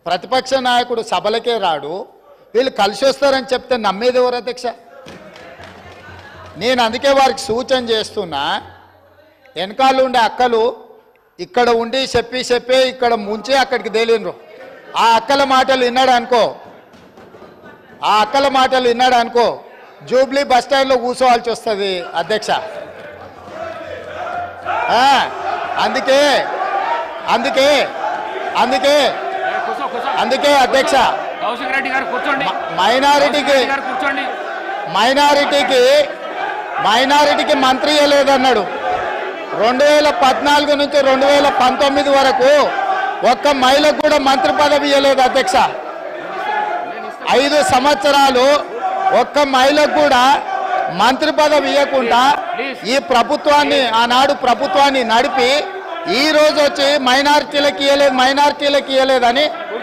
ప్రతిపక్ష నాయకుడు సభలకే రాడు, వీళ్ళు కలిసి వస్తారని చెప్తే నమ్మేది ఎవరు అధ్యక్ష? నేను అందుకే వారికి సూచన చేస్తున్నా, వెనకాల ఉండే అక్కలు ఇక్కడ ఉండి చెప్పి ఇక్కడ ముంచి అక్కడికి తేలినరు. ఆ అక్కల మాటలు విన్నాడు అనుకో జూబ్లీ బస్ స్టాండ్లో కూర్చోవాల్సి వస్తుంది అధ్యక్ష. అందుకే అందుకే అందుకే అందుకే అధ్యక్ష, మైనారిటీకి మంత్రి ఇవ్వలేదన్నాడు. 2014 నుంచి 2019 వరకు ఒక్క మహిళకు కూడా మంత్రి పదవి ఇవ్వలేదు అధ్యక్ష. 5 సంవత్సరాలు ఒక్క మహిళకు కూడా మంత్రి పదవి ఇవ్వకుండా ఈ ప్రభుత్వాన్ని, ఆనాడు ప్రభుత్వాన్ని నడిపి ఈ రోజు వచ్చి మైనారిటీలకు ఇవ్వలేదని